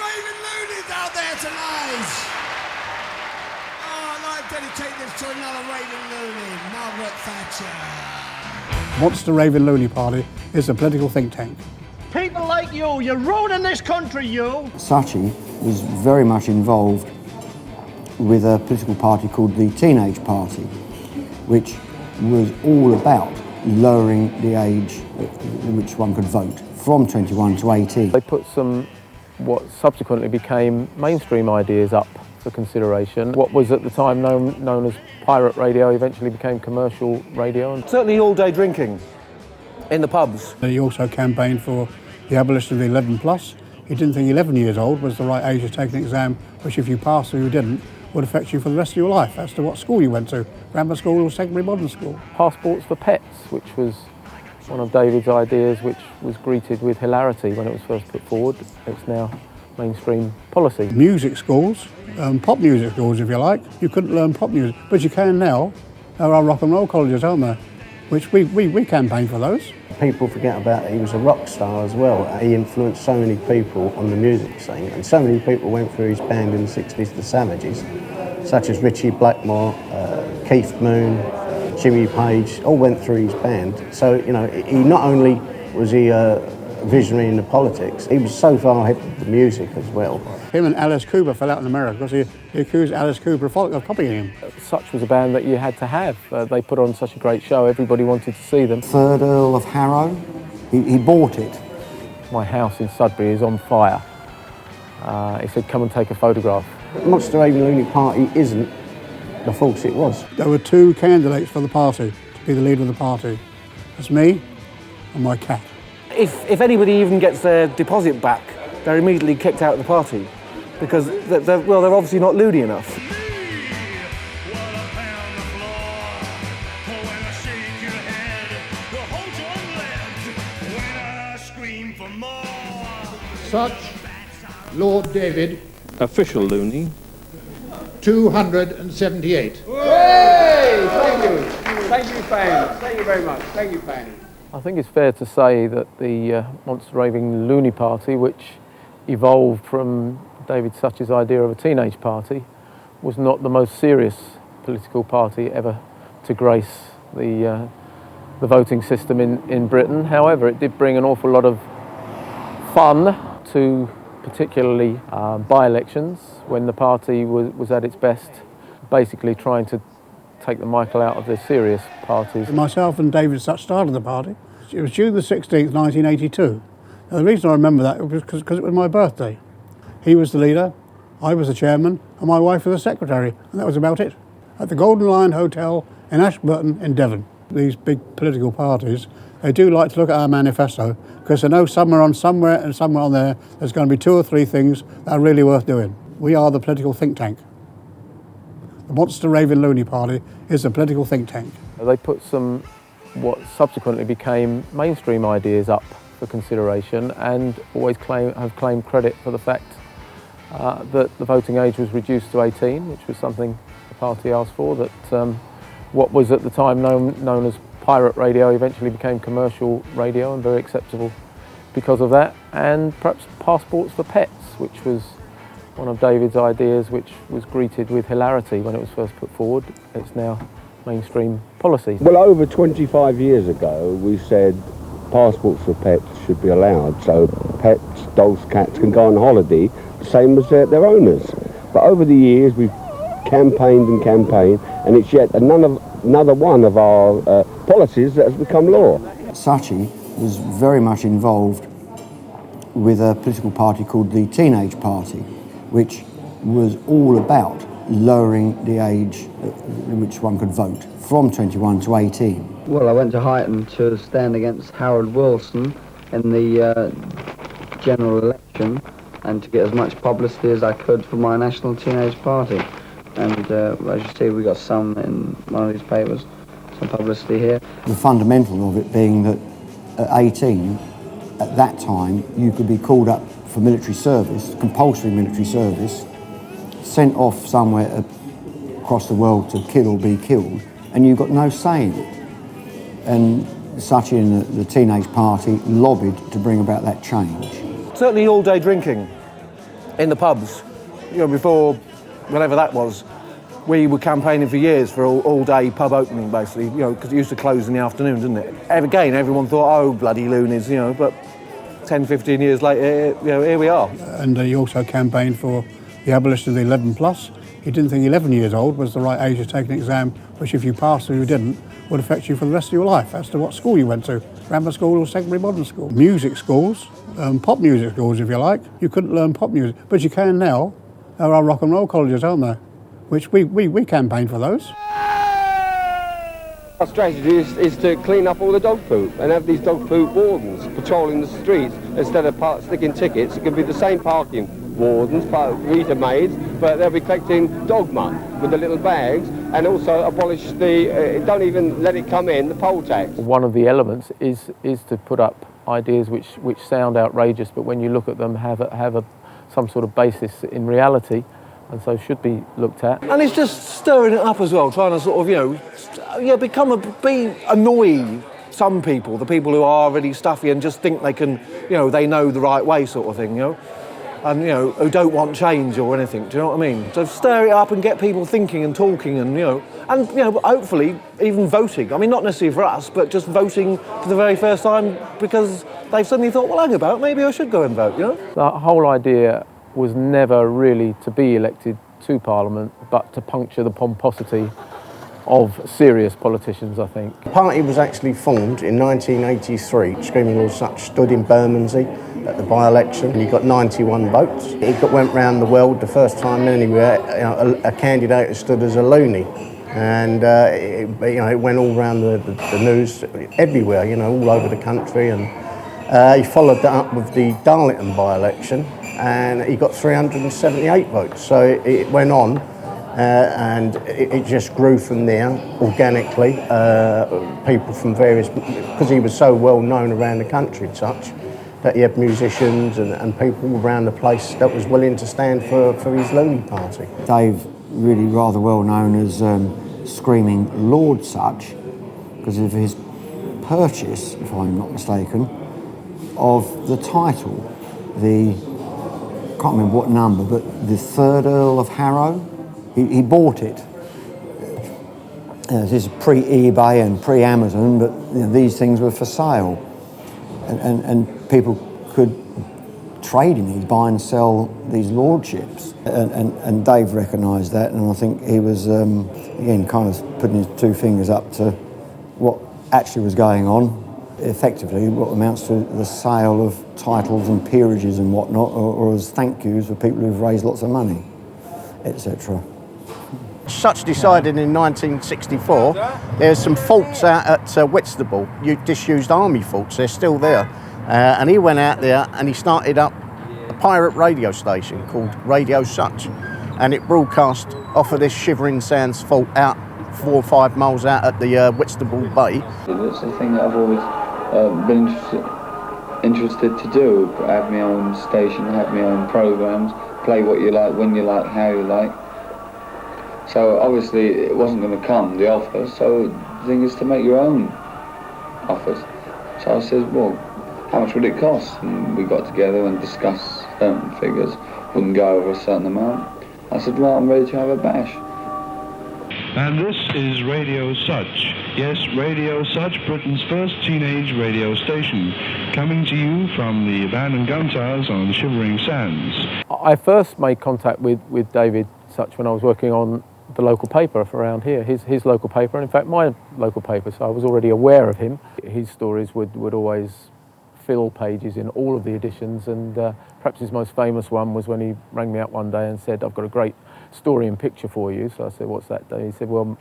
Raving Loonies out there tonight? Oh, I'd like to dedicate this to another Raving Loony, Margaret Thatcher. Monster Raving Looney Party is a political think tank. People like you're ruining this country, you! Sutchy was very much involved with a political party called the Teenage Party, which was all about lowering the age at which one could vote from 21 to 18. They put some what subsequently became mainstream ideas up for consideration. What was at the time known as pirate radio eventually became commercial radio. Certainly all-day drinking in the pubs. He also campaigned for the abolition of the 11 plus. He didn't think 11 years old was the right age to take an exam, which if you passed or you didn't, would affect you for the rest of your life as to what school you went to, grammar school or secondary modern school. Passports for pets, which was one of David's ideas, which was greeted with hilarity when it was first put forward. It's now mainstream policy. Music schools, pop music schools if you like. You couldn't learn pop music, but you can now. There are rock and roll colleges, aren't there? Which we campaign for those. People forget about that he was a rock star as well. He influenced so many people on the music scene, and so many people went through his band in the 60s, the Savages, such as Ritchie Blackmore, Keith Moon, Jimmy Page, all went through his band. So, you know, he not only was he a visionary in the politics, he was so far ahead of the music as well. Him and Alice Cooper fell out in America because he accused Alice Cooper of copying him. Sutch was a band that you had to have. They put on such a great show, everybody wanted to see them. Third Earl of Harrow, he bought it. My house in Sudbury is on fire. He said, come and take a photograph. Monster Raving Looney Party isn't the false it was. There were two candidates for the party to be the leader of the party. It's me and my cat. If anybody even gets their deposit back, they're immediately kicked out of the party because they're obviously not loony enough. Sutch, Lord David. Official Looney. 278. Hey! Thank you. Thank you, Fanny. Thank you very much. Thank you, Fanny. I think it's fair to say that the Monster Raving Looney Party, which evolved from David Sutch's idea of a teenage party, was not the most serious political party ever to grace the voting system in Britain. However, it did bring an awful lot of fun to particularly by-elections when the party was at its best, basically trying to take the Michael out of the serious parties. Myself and David Sutch started the party. It was June the 16th, 1982. Now, the reason I remember that was because it was my birthday. He was the leader, I was the chairman, and my wife was the secretary, and that was about it. At the Golden Lion Hotel in Ashburton in Devon. These big political parties, they do like to look at our manifesto because they know somewhere on there there's going to be 2 or 3 things that are really worth doing. We are the political think tank. The Monster Raving Looney Party is a political think tank. They put some what subsequently became mainstream ideas up for consideration and always have claimed credit for the fact that the voting age was reduced to 18, which was something the party asked for, that what was at the time known as pirate radio eventually became commercial radio and very acceptable because of that, and perhaps passports for pets, which was one of David's ideas, which was greeted with hilarity when it was first put forward. It's now mainstream policy. Well, over 25 years ago, we said passports for pets should be allowed, so pets, dogs, cats can go on holiday, the same as their owners. But over the years, we've campaigned and campaigned, and it's yet another one of our policies that has become law. Sutchy was very much involved with a political party called the Teenage Party, which was all about lowering the age at which one could vote from 21 to 18. Well, I went to Highton to stand against Harold Wilson in the general election and to get as much publicity as I could for my National Teenage Party. And as you see, we got some in one of these papers, some publicity here. The fundamental of it being that at 18, at that time, you could be called up for military service, compulsory military service, sent off somewhere across the world to kill or be killed, and you got no say in it. And Sutchy and the Teenage Party lobbied to bring about that change. Certainly all-day drinking in the pubs, before whenever that was, we were campaigning for years for all-day pub opening, basically, because it used to close in the afternoon, didn't it? Again, everyone thought, oh, bloody loonies, but 10, 15 years later, here we are. And he also campaigned for the abolition of the 11 plus. He didn't think 11 years old was the right age to take an exam, which if you passed or you didn't, would affect you for the rest of your life as to what school you went to, grammar school or secondary modern school. Music schools, pop music schools if you like, you couldn't learn pop music, but you can now. There are rock and roll colleges, aren't there? Which we campaigned for those. Our strategy is to clean up all the dog poop and have these dog poop wardens patrolling the streets instead of sticking tickets. It can be the same parking wardens, meter maids, but they'll be collecting dog muck with the little bags, and also abolish don't even let it come in, the poll tax. One of the elements is to put up ideas which sound outrageous, but when you look at them have some sort of basis in reality, and so should be looked at. And it's just stirring it up as well, trying to sort of, annoy some people, the people who are really stuffy and just think they can, they know the right way sort of thing, and, who don't want change or anything, do you know what I mean? So stir it up and get people thinking and talking and, hopefully even voting. I mean, not necessarily for us, but just voting for the very first time because they've suddenly thought, well, hang about, maybe I should go and vote, The whole idea was never really to be elected to Parliament, but to puncture the pomposity of serious politicians, I think. The party was actually formed in 1983. Screaming Lord Sutch stood in Bermondsey at the by-election and he got 91 votes. It went round the world the first time anywhere, a candidate who stood as a loony. And it went all around the news everywhere, all over the country. And he followed that up with the Darlington by-election and he got 378 votes. So it went on. And it just grew from there organically. People from various, because he was so well known around the country and such, that he had musicians and people around the place that was willing to stand for his Looney party. Dave, really rather well known as Screaming Lord Sutch, because of his purchase, if I'm not mistaken, of the title, I can't remember what number, but the 3rd Earl of Harrow. He bought it. This is pre-eBay and pre-Amazon, but these things were for sale. And people could trade in these, buy and sell these lordships. And Dave recognised that, and I think he was, again, kind of putting his two fingers up to what actually was going on. Effectively, what amounts to the sale of titles and peerages and whatnot, or as thank yous for people who've raised lots of money, etc. Sutch decided in 1964 there's some faults out at Whitstable, disused army faults, they're still there. And he went out there and he started up a pirate radio station called Radio Sutch. And it broadcast off of this Shivering Sands fault out 4 or 5 miles out at the Whitstable Bay. It's a thing that I've always been interested to do, have my own station, have my own programmes, play what you like, when you like, how you like. So obviously it wasn't going to come, the offer, so the thing is to make your own offers. So I said, well, how much would it cost? And we got together and discussed certain figures, wouldn't go over a certain amount. I said, well, I'm ready to have a bash. And this is Radio Sutch. Yes, Radio Sutch, Britain's first teenage radio station, coming to you from the abandoned gun towers on Shivering Sands. I first made contact with David Sutch when I was working on the local paper around here, his local paper, and in fact my local paper, so I was already aware of him. His stories would always fill pages in all of the editions, and perhaps his most famous one was when he rang me up one day and said, I've got a great story and picture for you. So I said, what's that, Dave? He said, well,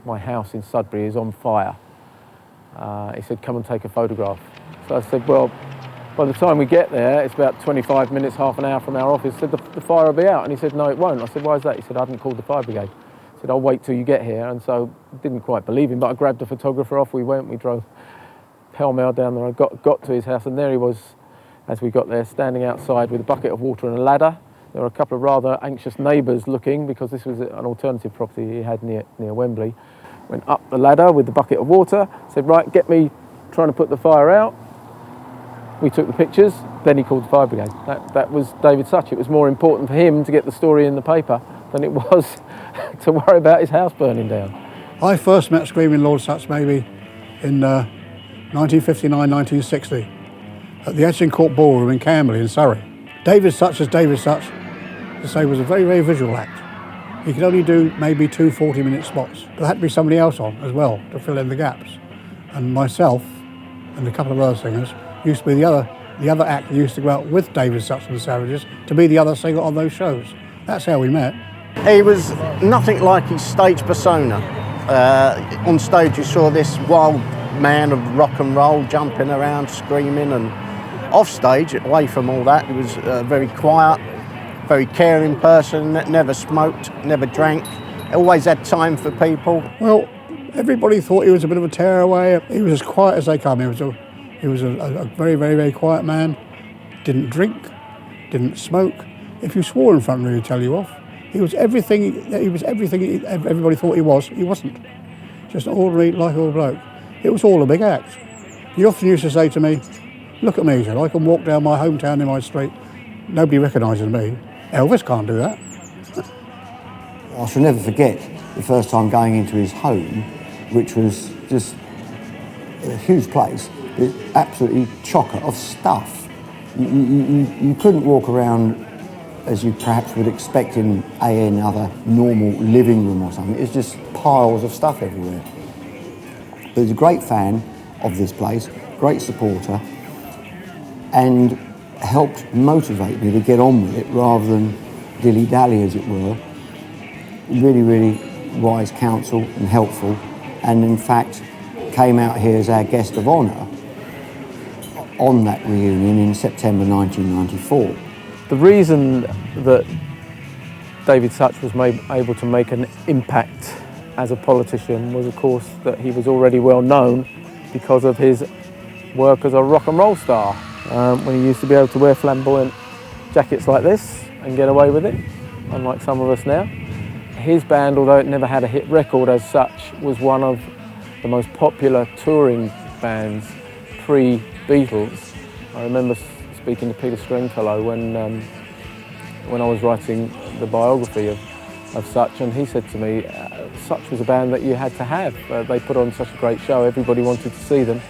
my house in Sudbury is on fire. He said, come and take a photograph. So I said, well, by the time we get there, it's about 25 minutes, half an hour from our office. I said, the fire will be out. And he said, no, it won't. I said, why is that? He said, I haven't called the fire brigade. I said, I'll wait till you get here. And so I didn't quite believe him, but I grabbed the photographer off. We drove pell-mell down there. I got to his house, and there he was, as we got there, standing outside with a bucket of water and a ladder. There were a couple of rather anxious neighbours looking, because this was an alternative property he had near Wembley. Went up the ladder with the bucket of water, said, right, get me trying to put the fire out. We took the pictures, then he called the fire brigade. That was David Sutch. It was more important for him to get the story in the paper than it was to worry about his house burning down. I first met Screaming Lord Sutch maybe in 1959, 1960 at the Etching Court Ballroom in Camberley in Surrey. David Sutch, as David Sutch, to say, was a very, very visual act. He could only do maybe 2 40-minute spots. But there had to be somebody else on as well to fill in the gaps. And myself and a couple of other singers used to be the other act that used to go out with David Sutch and the Savages to be the other singer on those shows. That's how we met. He was nothing like his stage persona. On stage you saw this wild man of rock and roll jumping around, screaming, and off stage, away from all that, he was a very quiet, very caring person, never smoked, never drank, always had time for people. Well, everybody thought he was a bit of a tearaway. He was as quiet as they come. He was a very, very, very quiet man. Didn't drink, didn't smoke. If you swore in front of him, he'd tell you off. He was everything. Everybody thought he was. He wasn't. Just an ordinary, likeable bloke. It was all a big act. He often used to say to me, "Look at me," he said. "I can walk down my hometown in my street. Nobody recognises me. Elvis can't do that." I shall never forget the first time going into his home, which was just a huge place, absolutely chocker of stuff. You couldn't walk around as you perhaps would expect in any other normal living room or something. It's just piles of stuff everywhere. He was a great fan of this place, great supporter, and helped motivate me to get on with it rather than dilly-dally, as it were. Really, really wise counsel and helpful, and in fact came out here as our guest of honour on that reunion in September 1994. The reason that David Sutch was able to make an impact as a politician was, of course, that he was already well known because of his work as a rock and roll star, when he used to be able to wear flamboyant jackets like this and get away with it, unlike some of us now. His band, although it never had a hit record as such, was one of the most popular touring bands pre-Beatles. I remember speaking to Peter Stringfellow when I was writing the biography of Sutch, and he said to me, Sutch was a band that you had to have. They put on such a great show, everybody wanted to see them.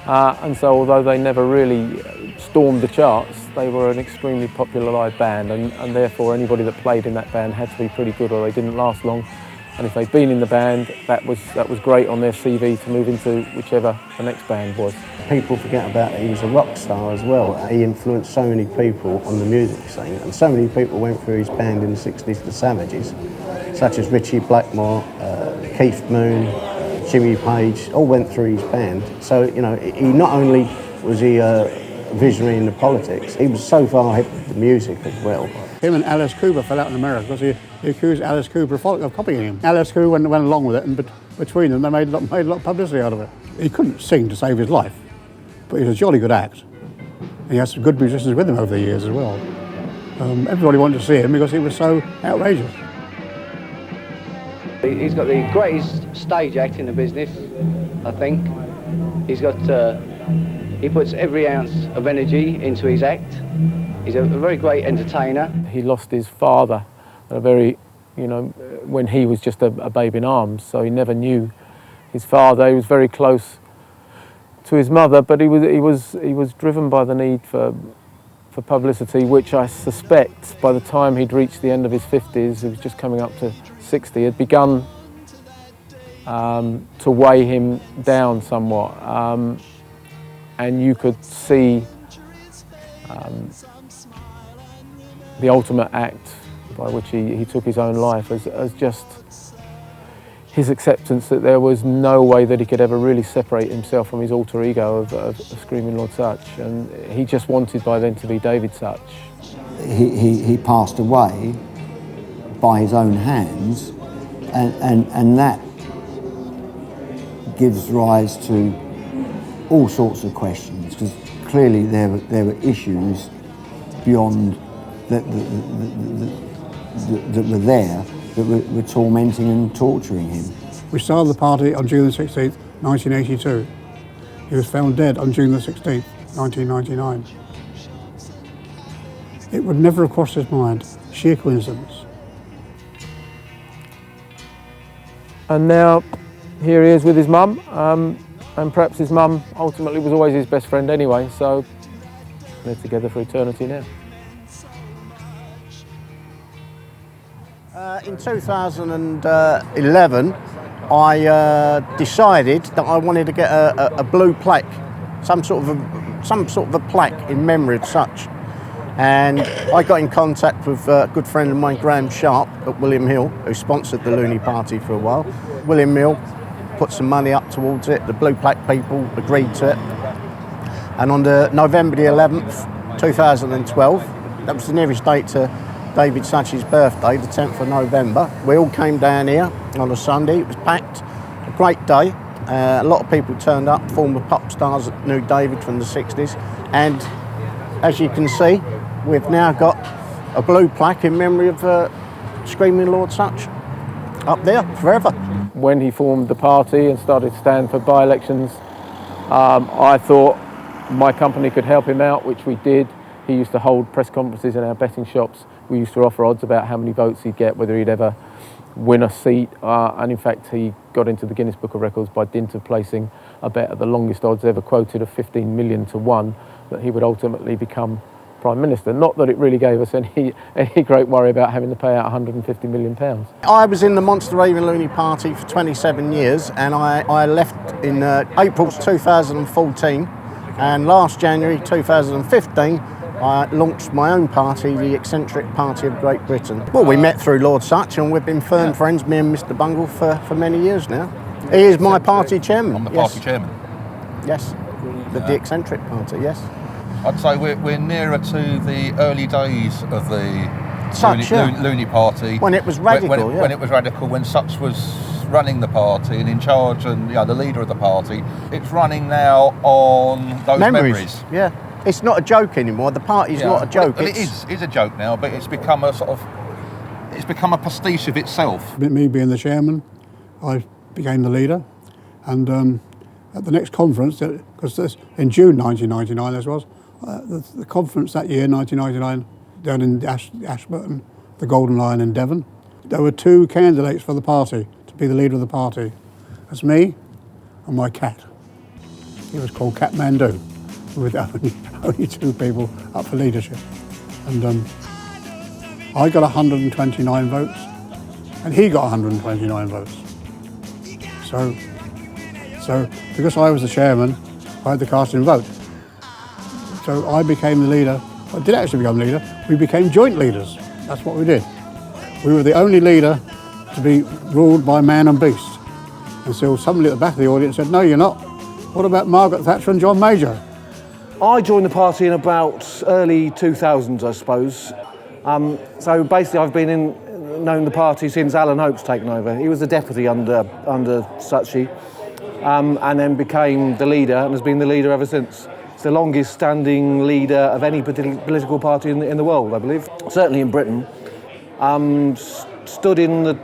And so although they never really stormed the charts, they were an extremely popular live band, and therefore anybody that played in that band had to be pretty good or they didn't last long. And if they'd been in the band, that was great on their CV to move into whichever the next band was. People forget about that he was a rock star as well. He influenced so many people on the music scene, and so many people went through his band in the 60s, the Savages, such as Ritchie Blackmore, Keith Moon, Jimmy Page, all went through his band. So, you know, he not only was he a visionary in the politics, he was so far ahead of the music as well. Him and Alice Cooper fell out in America because he accused Alice Cooper of copying him. Alice Cooper went along with it, and between them they made a lot of publicity out of it. He couldn't sing to save his life, but he was a jolly good act. And he had some good musicians with him over the years as well. Everybody wanted to see him because he was so outrageous. He's got the greatest stage act in the business, I think. He's got, he puts every ounce of energy into his act. He's a very great entertainer. He lost his father at a very, when he was just a babe in arms, so he never knew his father. He was very close to his mother, but he was driven by the need for publicity, which I suspect by the time he'd reached the end of his 50s, he was just coming up to 60, had begun to weigh him down somewhat, and you could see the ultimate act by which he took his own life as just his acceptance that there was no way that he could ever really separate himself from his alter ego of Screaming Lord Sutch, and he just wanted by then to be David Sutch. He passed away by his own hands, and that gives rise to all sorts of questions, because clearly there were issues beyond that were there that were tormenting and torturing him. We started the party on June the 16th, 1982. He was found dead on June the 16th, 1999. It would never have crossed his mind. Sheer coincidence. And now here he is with his mum, and perhaps his mum ultimately was always his best friend anyway, so they're together for eternity now. In 2011, I decided that I wanted to get a blue plaque, some sort of a plaque in memory of Sutch. And I got in contact with a good friend of mine, Graham Sharp at William Hill, who sponsored the Looney Party for a while. William Hill put some money up towards it. The blue plaque people agreed to it. And on November the 11th, 2012, that was the nearest date to David Sutch's birthday, the 10th of November. We all came down here on a Sunday. It was packed, a great day. A lot of people turned up, former pop stars that knew David from the 60s. And as you can see, we've now got a blue plaque in memory of Screaming Lord Sutch up there forever. When he formed the party and started to stand for by-elections, I thought my company could help him out, which we did. He used to hold press conferences in our betting shops. We used to offer odds about how many votes he'd get, whether he'd ever win a seat, and in fact he got into the Guinness Book of Records by dint of placing a bet at the longest odds ever quoted of 15 million to 1 that he would ultimately become Prime Minister. Not that it really gave us any great worry about having to pay out £150 million. I was in the Monster Raving Loony Party for 27 years, and I left in April 2014, and last January 2015 I launched my own party, the Eccentric Party of Great Britain. Well, we met through Lord Sutch, and we've been firm friends, me and Mr Bungle, for many years now. He is my party chairman. I'm the party chairman? Yes, the Eccentric Party, yes. I'd say we're nearer to the early days of the Sutch, Looney Party. When it was radical, when it was radical, when Sutch was running the party and in charge and the leader of the party. It's running now on those memories. Yeah. It's not a joke anymore. The party's not a joke. Well, it is a joke now, but it's become a pastiche of itself. Me being the chairman, I became the leader, and at the next conference, because in June 1999 this was, the conference that year, 1999, down in Ashburton, the Golden Lion in Devon, there were two candidates for the party to be the leader of the party. That's me and my cat. He was called Cat Mandu, with only two people up for leadership. And I got 129 votes, and he got 129 votes. So because I was the chairman, I had the casting vote. So I became the leader. I did actually become leader. We became joint leaders. That's what we did. We were the only leader to be ruled by man and beast. And so somebody at the back of the audience said, "No, you're not. What about Margaret Thatcher and John Major?" I joined the party in about early 2000s, I suppose. So basically I've known the party since Alan Hope's taken over. He was the deputy under Sutchy, and then became the leader and has been the leader ever since. It's the longest standing leader of any political party in the world, I believe. Certainly in Britain. Stood in the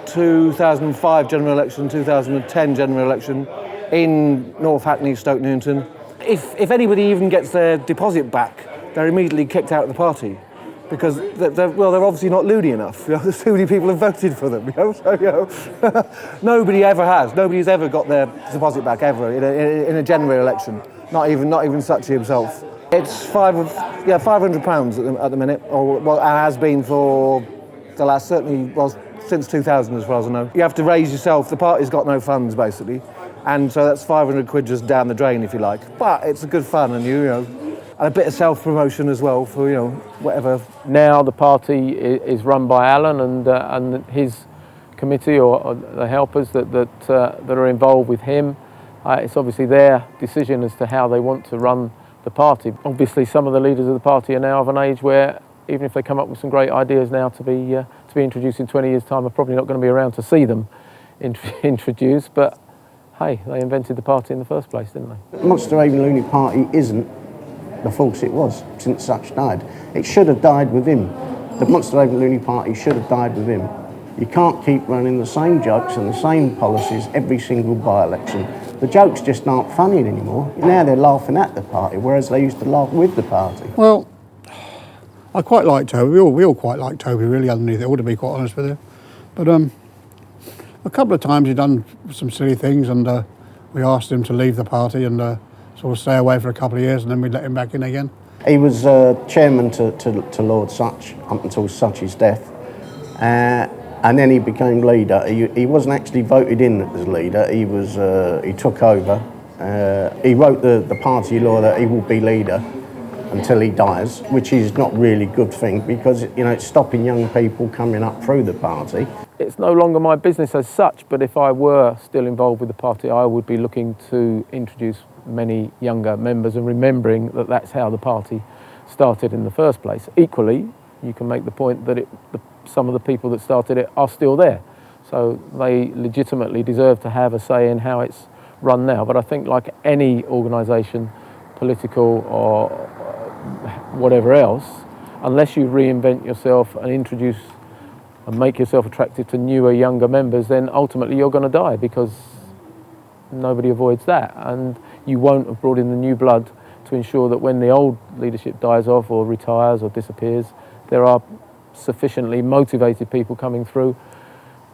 2005 general election, 2010 general election in North Hackney, Stoke Newington. If anybody even gets their deposit back, they're immediately kicked out of the party because they're obviously not loony enough. The loony people have voted for them. So, nobody ever has. Nobody's ever got their deposit back ever in a general election. Not even Sutchy himself. It's £500 at the minute, or well, it has been for the last since 2000 as far as I know. You have to raise yourself. The party's got no funds basically. And so that's 500 quid just down the drain, if you like. But it's a good fun, and and a bit of self-promotion as well for whatever. Now the party is run by Alan and his committee or the helpers that are involved with him. It's obviously their decision as to how they want to run the party. Obviously, some of the leaders of the party are now of an age where, even if they come up with some great ideas now to be introduced in 20 years' time, are probably not going to be around to see them introduced. But hey, they invented the party in the first place, didn't they? The Monster Raving Loony Party isn't the force it was since Sutch died. It should have died with him. The Monster Raving Loony Party should have died with him. You can't keep running the same jokes and the same policies every single by-election. The jokes just aren't funny anymore. Now they're laughing at the party, whereas they used to laugh with the party. Well, I quite like Toby. We all quite like Toby, really, underneath it all, to be quite honest with you. But a couple of times he'd done some silly things, and we asked him to leave the party and sort of stay away for a couple of years, and then we'd let him back in again. He was chairman to Lord Sutch up until Sutch's death, and then he became leader. He wasn't actually voted in as leader. He took over. He wrote the party law that he will be leader until he dies, which is not really a good thing, because it's stopping young people coming up through the party. It's no longer my business as such, but if I were still involved with the party, I would be looking to introduce many younger members and remembering that that's how the party started in the first place. Equally, you can make the point that some of the people that started it are still there, so they legitimately deserve to have a say in how it's run now. But I think, like any organisation, political or whatever else, unless you reinvent yourself and introduce and make yourself attractive to newer, younger members, then ultimately you're going to die, because nobody avoids that, and you won't have brought in the new blood to ensure that when the old leadership dies off or retires or disappears, there are sufficiently motivated people coming through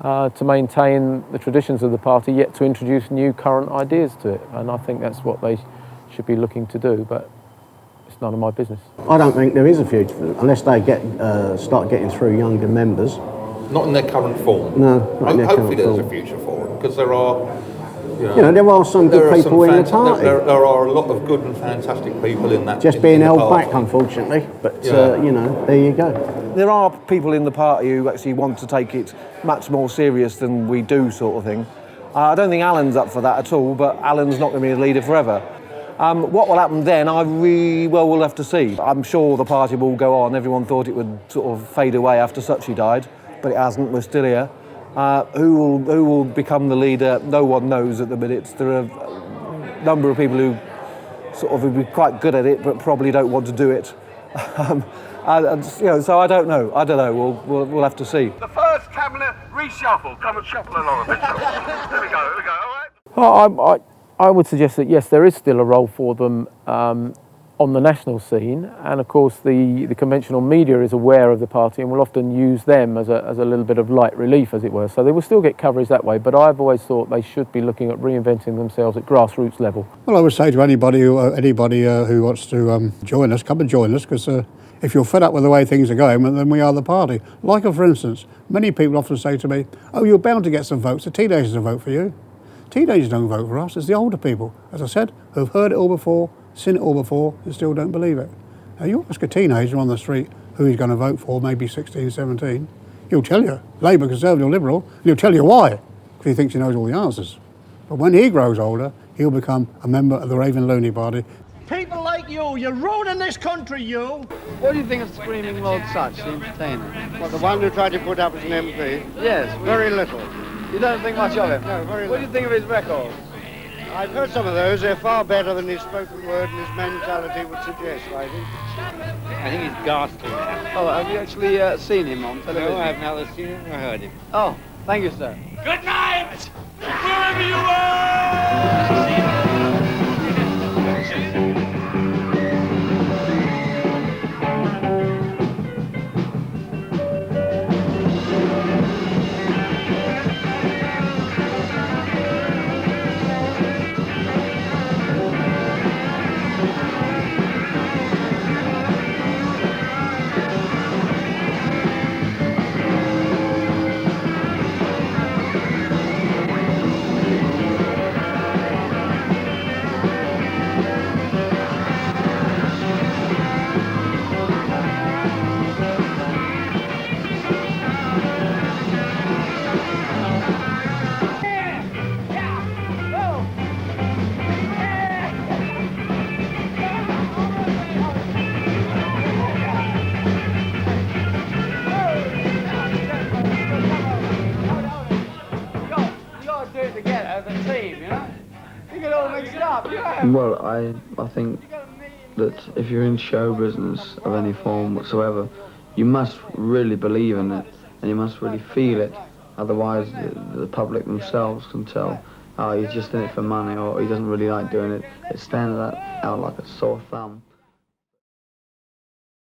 to maintain the traditions of the party, yet to introduce new current ideas to it. And I think that's what they should be looking to do, but it's none of my business. I don't think there is a future for them unless they start getting through younger members. Not in their current form. No, not in their hopefully current there's form. a future for them, because there are, there are some good people in the party. There are a lot of good and fantastic people in that. Just being held back, unfortunately. But there you go. There are people in the party who actually want to take it much more serious than we do, sort of thing. I don't think Alan's up for that at all, but Alan's not going to be a leader forever. What will happen then, we'll have to see. I'm sure the party will go on. Everyone thought it would sort of fade away after Sutchy died, but it hasn't. We're still here. Who will become the leader? No one knows at the minute. There are a number of people who sort of would be quite good at it, but probably don't want to do it. So I don't know. We'll have to see. The first cabinet reshuffle. Come and shuffle along a bit. There we go, all right? I would suggest that yes, there is still a role for them on the national scene, and of course the conventional media is aware of the party and will often use them as a little bit of light relief, as it were. So they will still get coverage that way, but I've always thought they should be looking at reinventing themselves at grassroots level. Well, I would say to anybody who wants to join us, come and join us, because if you're fed up with the way things are going, then we are the party. Like, for instance, many people often say to me, "Oh, you're bound to get some votes. The teenagers will vote for you." Teenagers don't vote for us, it's the older people, as I said, who've heard it all before, seen it all before, and still don't believe it. Now, you ask a teenager on the street who he's going to vote for, maybe 16, 17, he'll tell you, Labour, Conservative, Liberal, and he'll tell you why, because he thinks he knows all the answers. But when he grows older, he'll become a member of the Raving Loony party. People like you're ruining this country, you! What do you think of Screaming Lord Sutch, the entertainer? Well, the one who tried to put up as an MP? Yes. Very little. You don't think much of him? No, very little. What do you think of his records? I've heard some of those. They're far better than his spoken word and his mentality would suggest, I think. I think he's ghastly now. Oh, have you actually seen him on television? No, I've neither seen him nor heard him. Oh, thank you, sir. Good night! Wherever you are! Well, I think that if you're in show business of any form whatsoever, you must really believe in it and you must really feel it. Otherwise, the public themselves can tell. oh, he's just in it for money, or he doesn't really like doing it. It stands out like a sore thumb.